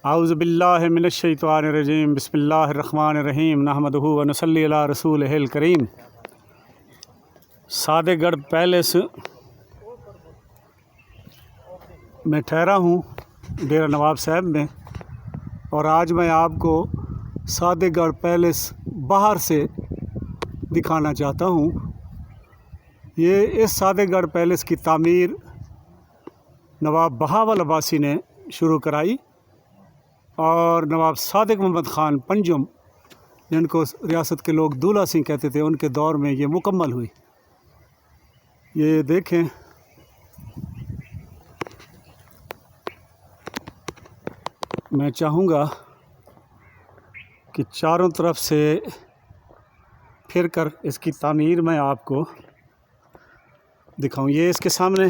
اعوذ باللہ من الشیطان الرجیم بسم اللہ الرحمن الرحیم نحمدہ و نصلی علی رسولہ الکریم۔ سادے گڑھ پیلیس میں ٹھہرا ہوں ڈیرہ نواب صاحب میں، اور آج میں آپ کو سادے گڑھ پیلیس باہر سے دکھانا چاہتا ہوں۔ یہ اس سادے گڑھ پیلیس کی تعمیر نواب بہاول عباسی نے شروع کرائی، اور نواب صادق محمد خان پنجم، جن کو ریاست کے لوگ دولہ سنگھ کہتے تھے، ان کے دور میں یہ مکمل ہوئی۔ یہ دیکھیں، میں چاہوں گا کہ چاروں طرف سے پھر کر اس کی تعمیر میں آپ کو دکھاؤں۔ یہ اس کے سامنے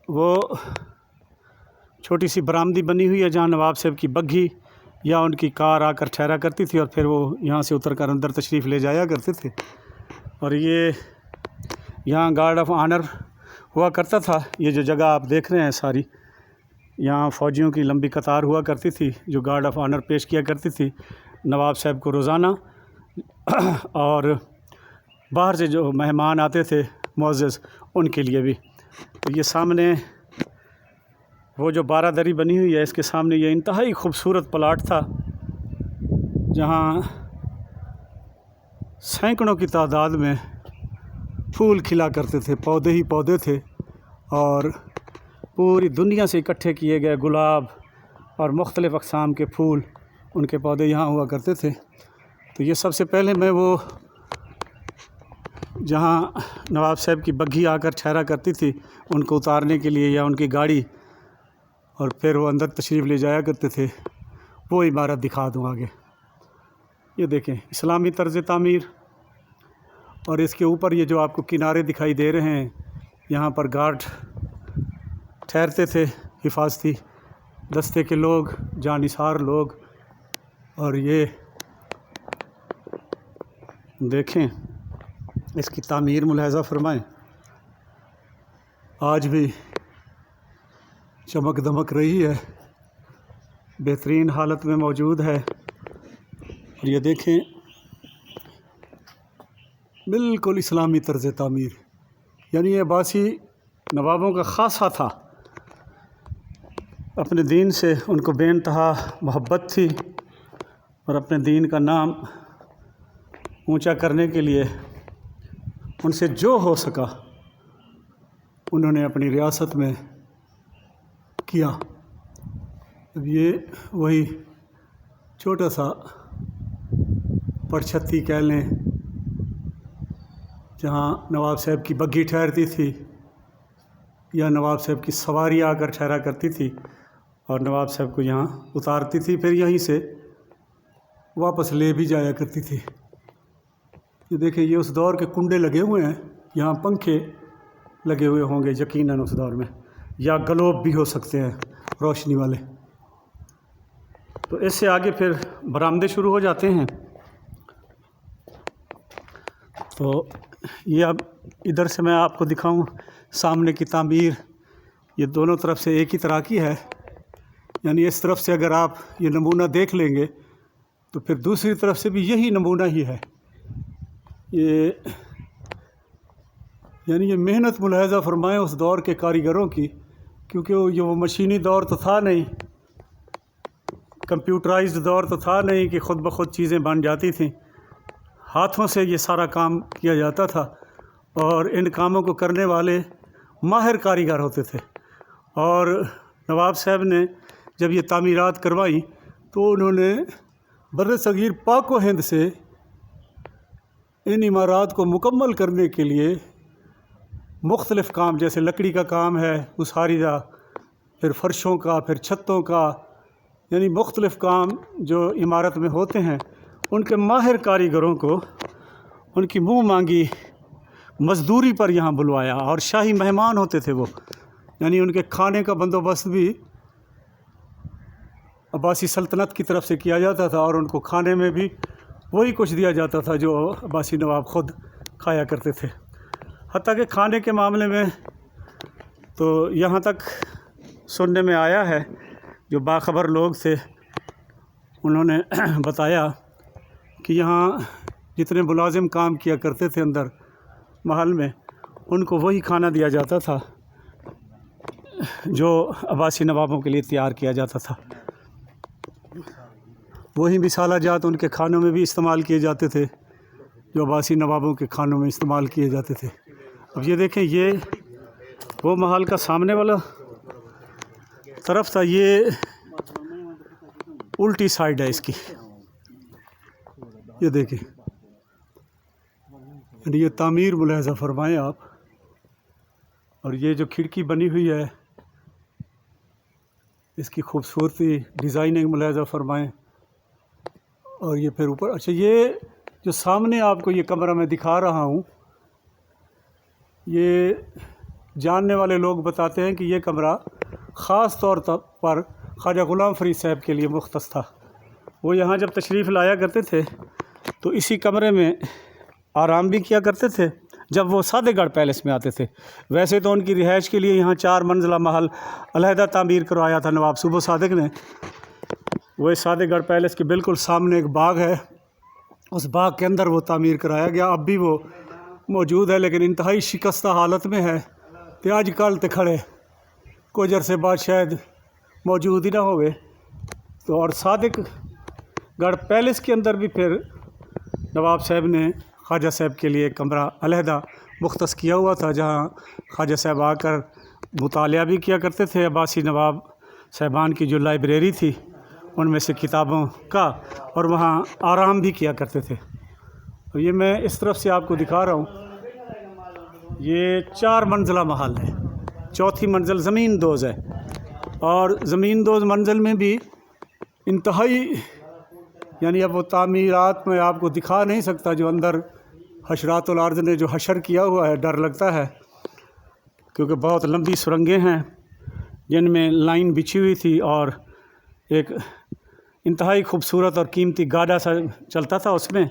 وہ چھوٹی سی برآمدی بنی ہوئی ہے جہاں نواب صاحب کی بگھی یا ان کی کار آ کر ٹھہرا کرتی تھی، اور پھر وہ یہاں سے اتر کر اندر تشریف لے جایا کرتے تھے۔ اور یہ یہاں گارڈ آف آنر ہوا کرتا تھا۔ یہ جو جگہ آپ دیکھ رہے ہیں ساری، یہاں فوجیوں کی لمبی قطار ہوا کرتی تھی جو گارڈ آف آنر پیش کیا کرتی تھی نواب صاحب کو روزانہ، اور باہر سے جو مہمان آتے تھے معزز، ان کے لیے بھی۔ تو یہ سامنے وہ جو بارہ دری بنی ہوئی ہے، اس کے سامنے یہ انتہائی خوبصورت پلاٹ تھا جہاں سینکڑوں کی تعداد میں پھول کھلا کرتے تھے، پودے ہی پودے تھے، اور پوری دنیا سے اکٹھے کیے گئے گلاب اور مختلف اقسام کے پھول، ان کے پودے یہاں ہوا کرتے تھے۔ تو یہ سب سے پہلے میں وہ جہاں نواب صاحب کی بگھی آ کر ٹھہرا کرتی تھی ان کو اتارنے کے لیے، یا ان کی گاڑی، اور پھر وہ اندر تشریف لے جایا کرتے تھے، وہ عمارت دکھا دوں آگے۔ یہ دیکھیں، اسلامی طرز تعمیر، اور اس کے اوپر یہ جو آپ کو کنارے دکھائی دے رہے ہیں، یہاں پر گارڈ ٹھہرتے تھے، حفاظتی دستے کے لوگ، جانثار لوگ۔ اور یہ دیکھیں، اس کی تعمیر ملاحظہ فرمائیں، آج بھی چمک دمک رہی ہے، بہترین حالت میں موجود ہے۔ اور یہ دیکھیں، بالکل اسلامی طرز تعمیر، یعنی یہ عباسی نوابوں کا خاصہ تھا۔ اپنے دین سے ان کو بے انتہا محبت تھی، اور اپنے دین کا نام اونچا کرنے کے لیے ان سے جو ہو سکا انہوں نے اپنی ریاست میں کیا۔ اب یہ وہی چھوٹا سا پرچھتی کہہ لیں جہاں نواب صاحب کی بگھی ٹھہرتی تھی، یا نواب صاحب کی سواری آ کر ٹھہرا کرتی تھی اور نواب صاحب کو یہاں اتارتی تھی، پھر یہیں سے واپس لے بھی جایا کرتی تھی۔ یہ دیکھیں، یہ اس دور کے کنڈے لگے ہوئے ہیں، یہاں پنکھے لگے ہوئے ہوں گے یقیناً اس دور میں، یا گلوب بھی ہو سکتے ہیں روشنی والے۔ تو اس سے آگے پھر برآمدے شروع ہو جاتے ہیں۔ تو یہ اب ادھر سے میں آپ کو دکھاؤں سامنے کی تعمیر، یہ دونوں طرف سے ایک ہی طرح کی ہے، یعنی اس طرف سے اگر آپ یہ نمونہ دیکھ لیں گے تو پھر دوسری طرف سے بھی یہی نمونہ ہی ہے۔ یعنی یہ محنت ملاحظہ فرمائیں اس دور کے کاریگروں کی، کیونکہ وہ مشینی دور تو تھا نہیں، کمپیوٹرائزڈ دور تو تھا نہیں کہ خود بخود چیزیں بن جاتی تھیں۔ ہاتھوں سے یہ سارا کام کیا جاتا تھا، اور ان کاموں کو کرنے والے ماہر کاریگر ہوتے تھے۔ اور نواب صاحب نے جب یہ تعمیرات کروائیں تو انہوں نے بر صغیر پاک و ہند سے ان عمارات کو مکمل کرنے کے لیے مختلف کام، جیسے لکڑی کا کام ہے، مساریدہ، پھر فرشوں کا، پھر چھتوں کا، یعنی مختلف کام جو عمارت میں ہوتے ہیں، ان کے ماہر کاریگروں کو ان کی منہ مانگی مزدوری پر یہاں بلوایا، اور شاہی مہمان ہوتے تھے وہ، یعنی ان کے کھانے کا بندوبست بھی عباسی سلطنت کی طرف سے کیا جاتا تھا، اور ان کو کھانے میں بھی وہی کچھ دیا جاتا تھا جو عباسی نواب خود کھایا کرتے تھے۔ حتیٰ کہ کھانے کے معاملے میں تو یہاں تک سننے میں آیا ہے جو باخبر لوگ تھے انہوں نے بتایا کہ یہاں جتنے ملازم کام کیا کرتے تھے اندر محل میں، ان کو وہی کھانا دیا جاتا تھا جو عباسی نوابوں کے لیے تیار کیا جاتا تھا۔ وہی مصالحہ جات ان کے کھانوں میں بھی استعمال کیے جاتے تھے جو عباسی نوابوں کے کھانوں میں استعمال کیے جاتے تھے۔ اب یہ دیکھیں، یہ وہ محل کا سامنے والا طرف تھا، یہ الٹی سائڈ ہے اس کی، یہ دیکھیں، یہ تعمیر ملاحظہ فرمائیں آپ، اور یہ جو کھڑکی بنی ہوئی ہے اس کی خوبصورتی ڈیزائننگ ملاحظہ فرمائیں۔ اور یہ پھر اوپر، اچھا یہ جو سامنے آپ کو یہ کمرہ میں دکھا رہا ہوں، یہ جاننے والے لوگ بتاتے ہیں کہ یہ کمرہ خاص طور پر خواجہ غلام فرید صاحب کے لیے مختص تھا۔ وہ یہاں جب تشریف لایا کرتے تھے تو اسی کمرے میں آرام بھی کیا کرتے تھے جب وہ صادق گڑھ پیلس میں آتے تھے۔ ویسے تو ان کی رہائش کے لیے یہاں 4 منزلہ محل علیحدہ تعمیر کروایا تھا نواب صوبہ صادق نے۔ وہ صادق گڑھ پیلس کے بالکل سامنے ایک باغ ہے، اس باغ کے اندر وہ تعمیر کرایا گیا، اب بھی وہ موجود ہے لیکن انتہائی شکستہ حالت میں ہے۔ تے آج کل تے کھڑے کوئی عرصے بعد شاید موجود ہی نہ ہوئے۔ تو اور صادق گڑھ پیلس کے اندر بھی پھر نواب صاحب نے خواجہ صاحب کے لیے ایک کمرہ علیحدہ مختص کیا ہوا تھا، جہاں خواجہ صاحب آ کر مطالعہ بھی کیا کرتے تھے عباسی نواب صاحبان کی جو لائبریری تھی ان میں سے کتابوں کا، اور وہاں آرام بھی کیا کرتے تھے۔ اور یہ میں اس طرف سے آپ کو دکھا رہا ہوں، یہ 4 منزلہ محل ہے، 4تھی منزل زمین دوز ہے، اور زمین دوز منزل میں بھی انتہائی، یعنی اب وہ تعمیرات میں آپ کو دکھا نہیں سکتا، جو اندر حشرات الارض نے جو حشر کیا ہوا ہے، ڈر لگتا ہے، کیونکہ بہت لمبی سرنگیں ہیں جن میں لائن بچھی ہوئی تھی، اور ایک انتہائی خوبصورت اور قیمتی گاڑا سا چلتا تھا اس میں،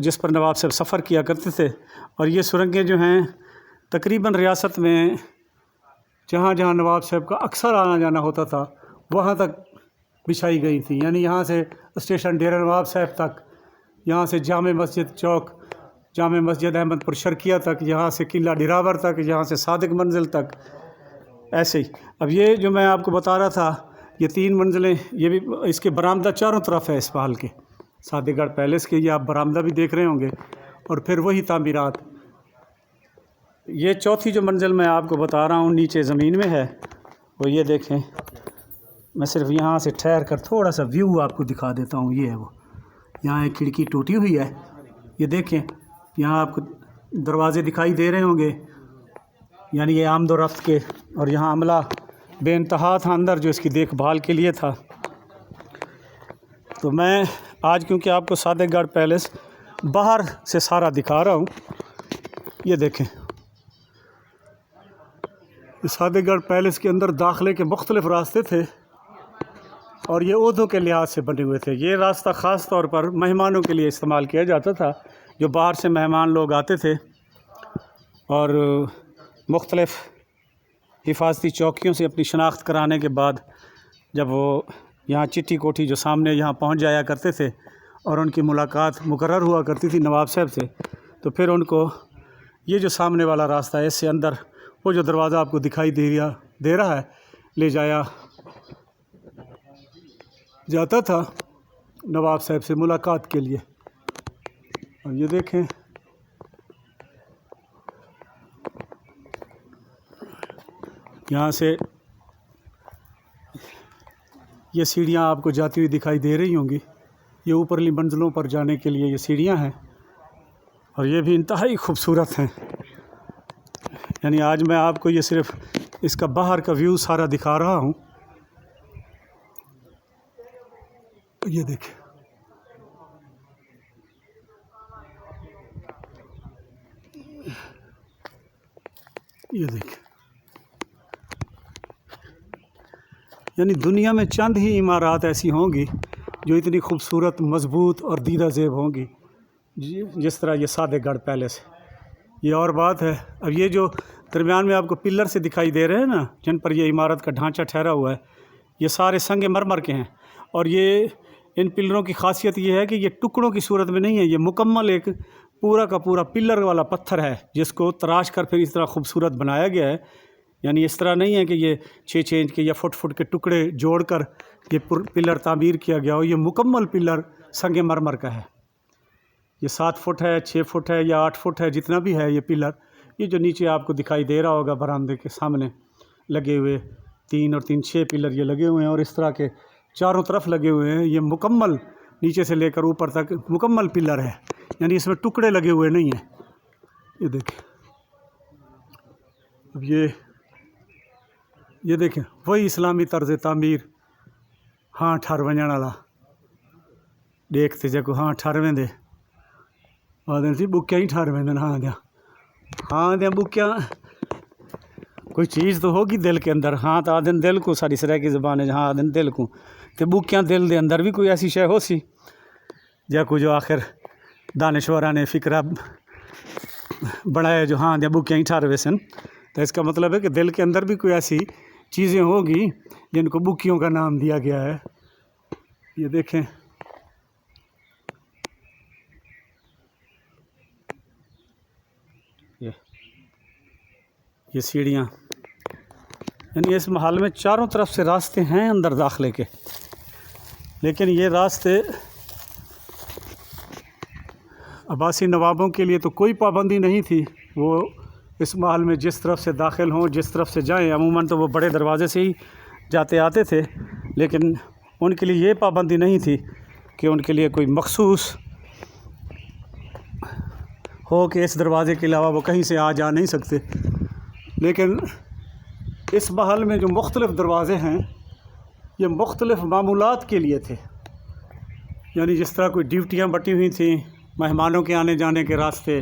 جس پر نواب صاحب سفر کیا کرتے تھے۔ اور یہ سرنگیں جو ہیں تقریباً ریاست میں جہاں جہاں نواب صاحب کا اکثر آنا جانا ہوتا تھا وہاں تک بچھائی گئی تھی، یعنی یہاں سے اسٹیشن ڈیرہ نواب صاحب تک، یہاں سے جامع مسجد چوک، جامع مسجد احمد پور شرقیہ تک، یہاں سے قلعہ ڈراور تک، یہاں سے صادق منزل تک، ایسے ہی۔ اب یہ جو میں آپ کو بتا رہا تھا، یہ 3 منزلیں، یہ بھی اس کے برآمدہ چاروں طرف ہے اس محل کے، صادق گڑھ پیلس کے، یہ آپ برآمدہ بھی دیکھ رہے ہوں گے، اور پھر وہی تعمیرات۔ یہ 4تھی جو منزل میں آپ کو بتا رہا ہوں نیچے زمین میں ہے، وہ یہ دیکھیں، میں صرف یہاں سے ٹھہر کر تھوڑا سا ویو آپ کو دکھا دیتا ہوں۔ یہ ہے وہ، یہاں ایک کھڑکی ٹوٹی ہوئی ہے، یہ دیکھیں، یہاں آپ کو دروازے دکھائی دے رہے ہوں گے، یعنی یہ آمد و رفت کے، اور یہاں عملہ بے انتہا تھا اندر جو اس کی دیکھ بھال کے لیے تھا۔ تو میں آج کیونکہ آپ کو صادق گڑھ پیلس باہر سے سارا دکھا رہا ہوں، یہ دیکھیں، صادق گڑھ پیلس کے اندر داخلے کے مختلف راستے تھے، اور یہ عہدوں کے لحاظ سے بنے ہوئے تھے۔ یہ راستہ خاص طور پر مہمانوں کے لیے استعمال کیا جاتا تھا، جو باہر سے مہمان لوگ آتے تھے، اور مختلف حفاظتی چوکیوں سے اپنی شناخت کرانے کے بعد جب وہ یہاں چٹھی کوٹھی جو سامنے یہاں پہنچ جایا کرتے تھے اور ان کی ملاقات مقرر ہوا کرتی تھی نواب صاحب سے، تو پھر ان کو یہ جو سامنے والا راستہ ہے اس سے اندر وہ جو دروازہ آپ کو دکھائی دے رہا ہے لے جایا جاتا تھا نواب صاحب سے ملاقات کے لیے۔ اور یہ دیکھیں، یہاں سے یہ سیڑھیاں آپ کو جاتی ہوئی دکھائی دے رہی ہوں گی، یہ اوپرلی منزلوں پر جانے کے لیے یہ سیڑھیاں ہیں، اور یہ بھی انتہائی خوبصورت ہیں۔ یعنی آج میں آپ کو یہ صرف اس کا باہر کا ویو سارا دکھا رہا ہوں، یہ دیکھیں، یہ دیکھیں، یعنی دنیا میں چند ہی عمارات ایسی ہوں گی جو اتنی خوبصورت، مضبوط اور دیدہ زیب ہوں گی جس طرح یہ صادق گڑھ پیلس ہے۔ یہ اور بات ہے، اب یہ جو درمیان میں آپ کو پلر سے دکھائی دے رہے ہیں نا، جن پر یہ عمارت کا ڈھانچہ ٹھہرا ہوا ہے، یہ سارے سنگ مرمر کے ہیں، اور یہ ان پلروں کی خاصیت یہ ہے کہ یہ ٹکڑوں کی صورت میں نہیں ہے، یہ مکمل ایک پورا کا پورا پلر والا پتھر ہے جس کو تراش کر پھر اس طرح خوبصورت بنایا گیا ہے۔ یعنی اس طرح نہیں ہے کہ یہ 6 انچ کے یا فٹ کے ٹکڑے جوڑ کر یہ پلر تعمیر کیا گیا ہو، یہ مکمل پلر سنگ مرمر کا ہے۔ یہ 7 فٹ ہے، 6 فٹ ہے یا 8 فٹ ہے، جتنا بھی ہے یہ پلر، یہ جو نیچے آپ کو دکھائی دے رہا ہوگا برآمدے کے سامنے لگے ہوئے 3 اور 3 6 پلر یہ لگے ہوئے ہیں، اور اس طرح کے چاروں طرف لگے ہوئے ہیں۔ یہ مکمل نیچے سے لے کر اوپر تک مکمل پلر ہے، یعنی اس میں ٹکڑے لگے ہوئے نہیں ہیں۔ یہ دیکھیں، اب یہ دیکھیں وہی اسلامی طرز تعمیر، ہاں ٹھر ونجن والا دیکھتے جگہ ہاں ٹھر ویندے آدھے سی بکیاں ہی ٹھر ویندن، ہاں دیا بکیاں کوئی چیز تو ہوگی دل کے اندر، ہاں تو آدھن دل کو ساری سرح کی زبان ہے، ہاں آدھن دل کو تے بکیاں دل دے اندر بھی کوئی ایسی شے ہو سی جا کو جو آخر دانشوراں نے فکرہ بڑھایا جو ہاں دیا بکیاں ہی ٹھر ویسن، تو اس کا مطلب ہے کہ دل کے اندر بھی کوئی ایسی چیزیں ہوگی جن کو بکیوں کا نام دیا گیا ہے۔ یہ دیکھیں یہ سیڑھیاں، یعنی اس محل میں چاروں طرف سے راستے ہیں اندر داخلے کے، لیکن یہ راستے عباسی نوابوں کے لیے تو کوئی پابندی نہیں تھی، وہ اس محل میں جس طرف سے داخل ہوں جس طرف سے جائیں، عموماً تو وہ بڑے دروازے سے ہی جاتے آتے تھے، لیکن ان کے لیے یہ پابندی نہیں تھی کہ ان کے لیے کوئی مخصوص ہو کہ اس دروازے کے علاوہ وہ کہیں سے آ جا نہیں سکتے۔ لیکن اس محل میں جو مختلف دروازے ہیں یہ مختلف معمولات کے لیے تھے، یعنی جس طرح کوئی ڈیوٹیاں بٹی ہوئی تھیں، مہمانوں کے آنے جانے کے راستے،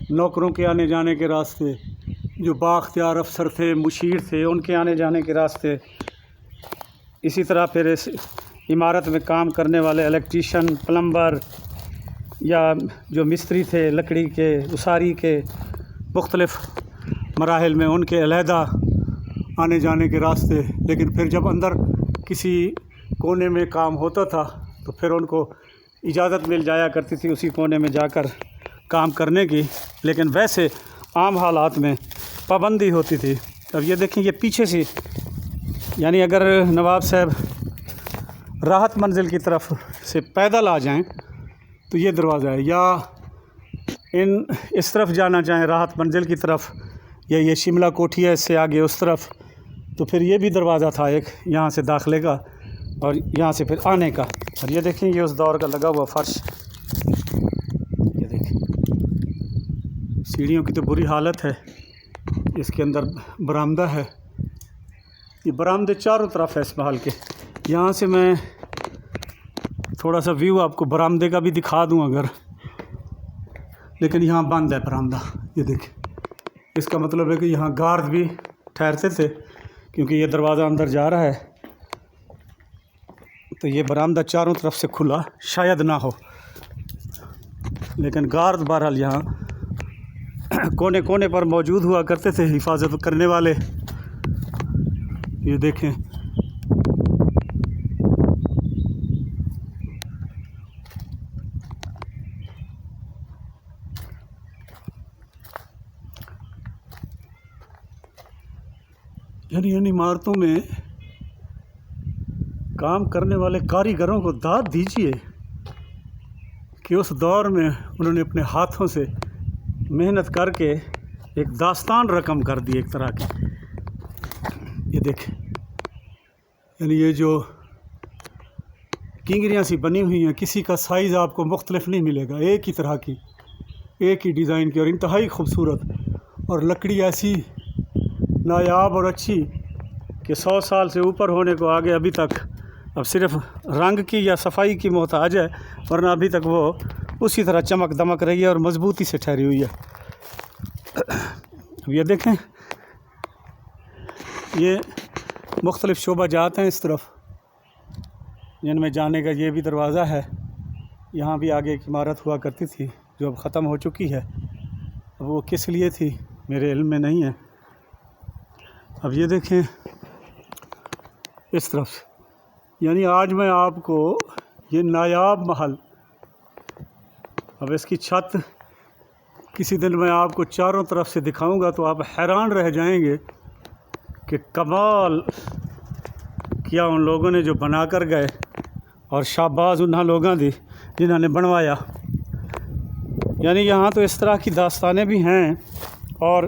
نوکروں کے آنے جانے کے راستے، جو بااختیار افسر تھے، مشیر تھے، ان کے آنے جانے کے راستے، اسی طرح پھر اس عمارت میں کام کرنے والے الیکٹریشین، پلمبر یا جو مستری تھے لکڑی کے، اساری کے، مختلف مراحل میں ان کے علیحدہ آنے جانے کے راستے۔ لیکن پھر جب اندر کسی کونے میں کام ہوتا تھا تو پھر ان کو اجازت مل جایا کرتی تھی اسی کونے میں جا کر کام کرنے کی، لیکن ویسے عام حالات میں پابندی ہوتی تھی۔ اب یہ دیکھیں یہ پیچھے سے، یعنی اگر نواب صاحب راحت منزل کی طرف سے پیدل آ جائیں تو یہ دروازہ ہے، یا اس طرف جانا چاہیں راحت منزل کی طرف، یا یہ شملہ کوٹھی ہے اس سے آگے اس طرف، تو پھر یہ بھی دروازہ تھا ایک یہاں سے داخلے کا اور یہاں سے پھر آنے کا۔ اور یہ دیکھیں یہ اس دور کا لگا ہوا فرش، یہ دیکھیں سیڑھیوں کی تو بری حالت ہے، اس کے اندر برآمدہ ہے، یہ برآمدے چاروں طرف ہے اس محل کے۔ یہاں سے میں تھوڑا سا ویو آپ کو برآمدے کا بھی دکھا دوں اگر، لیکن یہاں بند ہے برآمدہ، یہ دیکھیں، اس کا مطلب ہے کہ یہاں گارد بھی ٹھہرتے تھے، کیونکہ یہ دروازہ اندر جا رہا ہے تو یہ برآمدہ چاروں طرف سے کھلا شاید نہ ہو، لیکن گارد بہرحال یہاں کونے کونے پر موجود ہوا کرتے تھے حفاظت کرنے والے۔ یہ دیکھیں یعنی ان عمارتوں میں کام کرنے والے کاریگروں کو داد دیجیے کہ اس دور میں انہوں نے اپنے ہاتھوں سے محنت کر کے ایک داستان رقم کر دی ایک طرح کی۔ یہ دیکھیں یعنی یہ جو کنگریاں سی بنی ہوئی ہیں، کسی کا سائز آپ کو مختلف نہیں ملے گا، ایک ہی طرح کی، ایک ہی ڈیزائن کی، اور انتہائی خوبصورت، اور لکڑی ایسی نایاب اور اچھی کہ 100 سال سے اوپر ہونے کو آگے ابھی تک اب صرف رنگ کی یا صفائی کی محتاج ہے، ورنہ ابھی تک وہ اسی طرح چمک دمک رہی ہے اور مضبوطی سے ٹھہری ہوئی ہے۔ اب یہ دیکھیں یہ مختلف شعبہ جات ہیں اس طرف، جن میں جانے کا یہ بھی دروازہ ہے۔ یہاں بھی آگے ایک عمارت ہوا کرتی تھی جو اب ختم ہو چکی ہے، اب وہ کس لیے تھی میرے علم میں نہیں ہے۔ اب یہ دیکھیں اس طرف یعنی آج میں آپ کو یہ نایاب محل، اب اس کی چھت کسی دن میں آپ کو چاروں طرف سے دکھاؤں گا تو آپ حیران رہ جائیں گے کہ کمال کیا ان لوگوں نے جو بنا کر گئے، اور شاباز انہاں لوگوں دی جنہوں نے بنوایا۔ یعنی یہاں تو اس طرح کی داستانیں بھی ہیں، اور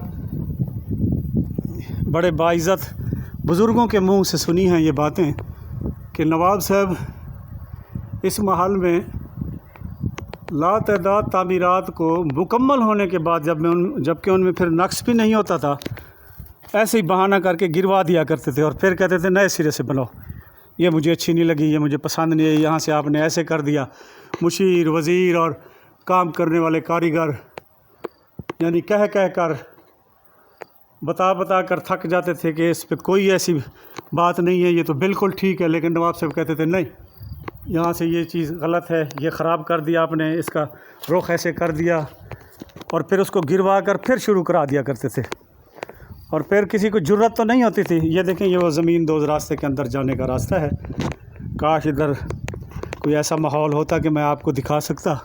بڑے باعزت بزرگوں کے منہ سے سنی ہیں یہ باتیں کہ نواب صاحب اس محل میں لاتعداد تعمیرات کو مکمل ہونے کے بعد جبکہ ان میں پھر نقص بھی نہیں ہوتا تھا، ایسے ہی بہانہ کر کے گروا دیا کرتے تھے اور پھر کہتے تھے نئے سرے سے بناؤ، یہ مجھے اچھی نہیں لگی، یہ مجھے پسند نہیں ہے، یہاں سے آپ نے ایسے کر دیا۔ مشیر، وزیر اور کام کرنے والے کاریگر یعنی کہہ کر بتا کر تھک جاتے تھے کہ اس پہ کوئی ایسی بات نہیں ہے، یہ تو بالکل ٹھیک ہے، لیکن نواب صاحب کہتے تھے نہیں، یہاں سے یہ چیز غلط ہے، یہ خراب کر دیا آپ نے، اس کا رخ ایسے کر دیا، اور پھر اس کو گروا کر پھر شروع کرا دیا کرتے تھے۔ اور پھر کسی کو جرت تو نہیں ہوتی تھی، یہ دیکھیں یہ وہ زمین دوز راستے کے اندر جانے کا راستہ ہے، کاش ادھر کوئی ایسا ماحول ہوتا کہ میں آپ کو دکھا سکتا،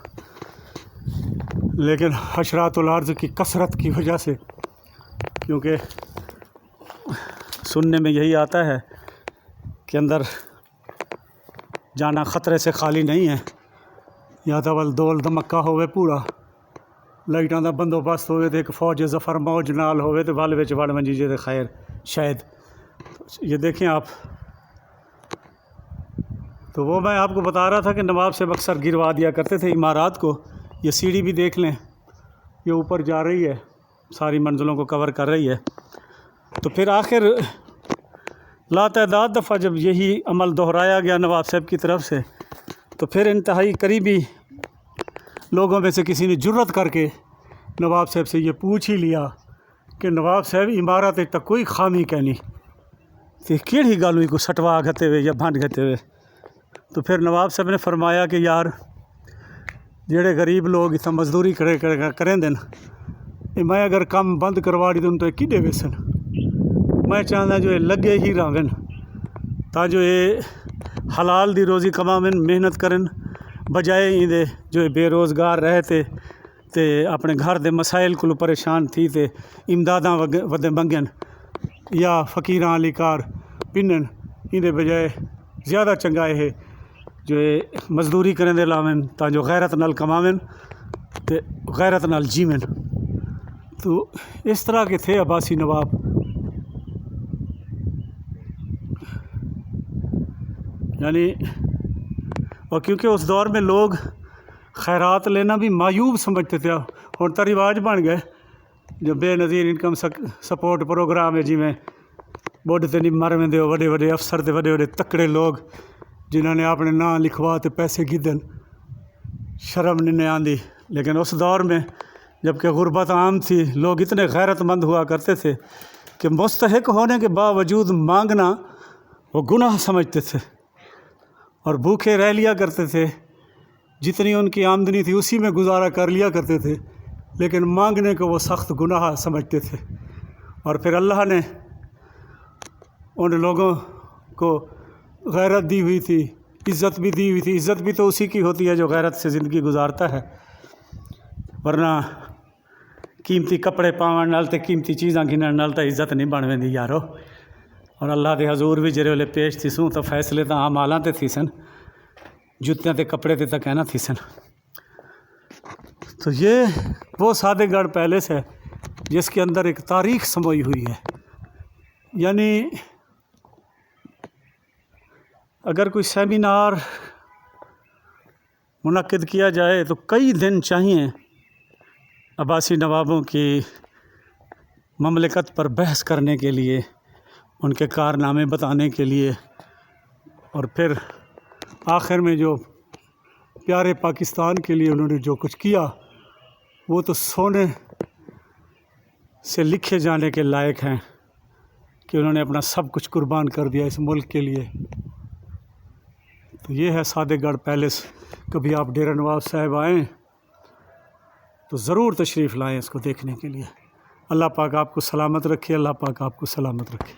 لیکن حشرات الارض کی کثرت کی وجہ سے، کیونکہ سننے میں یہی آتا ہے کہ اندر جانا خطرے سے خالی نہیں ہے، یا تو ول دول دمکا ہوئے پورا، لائٹاں دا بندوبست ہوئے تو ایک فوج ظفر موج نال ہوئے تو ول وچ وڑ ونجی جے خیر شاید۔ یہ دیکھیں آپ، تو وہ میں آپ کو بتا رہا تھا کہ نواب صاحب اکثر گروا دیا کرتے تھے عمارات کو۔ یہ سیڑھی بھی دیکھ لیں، یہ اوپر جا رہی ہے، ساری منزلوں کو کور کر رہی ہے۔ تو پھر آخر لاتعداد دفعہ جب یہی عمل دہرایا گیا نواب صاحب کی طرف سے، تو پھر انتہائی قریبی لوگوں میں سے کسی نے جرت کر کے نواب صاحب سے یہ پوچھ ہی لیا کہ نواب صاحب عمارت تک کوئی خامی کہنی تے کیڑی گل کو سٹوا گھتے ہوئے یا بھنڈ گھتے ہوئے۔ تو پھر نواب صاحب نے فرمایا کہ یار جڑے غریب لوگ اتنا مزدوری کریں دن، میں اگر کم بند کروا دی تو کڈے ویسن، میں چاہتا جو یہ لگے ہی رہن تا جو یہ حلال دی روزی کماون محنت کرن، بجائے اندے جو بے روزگار رہتے تے اپنے گھر دے مسائل کو پریشان تھی تے امداداں ودے منگن یا فقیراں علی کار پنن، اندے بجائے زیادہ چنگا ہے جو مزدوری کریں دے لاون تا جو غیرت نال کماون تے غیرت نال جیون۔ تو اس طرح کے تھے عباسی نواب۔ یعنی اور کیونکہ اس دور میں لوگ خیرات لینا بھی معیوب سمجھتے تھے، اور تو رواج بن گئے جو بے نظیر انکم سپورٹ پروگرام ہے، جی میں بوڈ تے نہیں مر ویندے وڈے وڈے افسر تے وڈے وڈے تکڑے لوگ جنہوں نے اپنے نام لکھوا تے پیسے گدن، شرم نہیں آندی۔ لیکن اس دور میں جب کہ غربت عام تھی، لوگ اتنے غیرت مند ہوا کرتے تھے کہ مستحق ہونے کے باوجود مانگنا وہ گناہ سمجھتے تھے، اور بھوکے رہ لیا کرتے تھے، جتنی ان کی آمدنی تھی اسی میں گزارا کر لیا کرتے تھے، لیکن مانگنے کو وہ سخت گناہ سمجھتے تھے۔ اور پھر اللہ نے ان لوگوں کو غیرت دی ہوئی تھی، عزت بھی دی ہوئی تھی۔ عزت بھی تو اسی کی ہوتی ہے جو غیرت سے زندگی گزارتا ہے، ورنہ قیمتی کپڑے پاون نال تے قیمتی چیزاں گھنن نال تے عزت نہیں بن ویندی یارو۔ اور اللہ دے حضور بھی جڑے ویلے پیش تھی سوں تو فیصلے تو اعمالاں تے تھی سن، جوتیاں تے کپڑے تے تک کہنا تھی سن۔ تو یہ وہ سادے گڑھ پیلس ہے جس کے اندر ایک تاریخ سموئی ہوئی ہے۔ یعنی اگر کوئی سیمینار منعقد کیا جائے تو کئی دن چاہیے عباسی نوابوں کی مملکت پر بحث کرنے کے لیے، ان کے کارنامے بتانے کے لیے، اور پھر آخر میں جو پیارے پاکستان کے لیے انہوں نے جو کچھ کیا وہ تو سونے سے لکھے جانے کے لائق ہیں کہ انہوں نے اپنا سب کچھ قربان کر دیا اس ملک کے لیے۔ تو یہ ہے سادے گڑھ پیلس۔ کبھی آپ ڈیرہ نواب صاحب آئیں تو ضرور تشریف لائیں اس کو دیکھنے کے لیے۔ اللہ پاک آپ کو سلامت رکھے، اللہ پاک آپ کو سلامت رکھے۔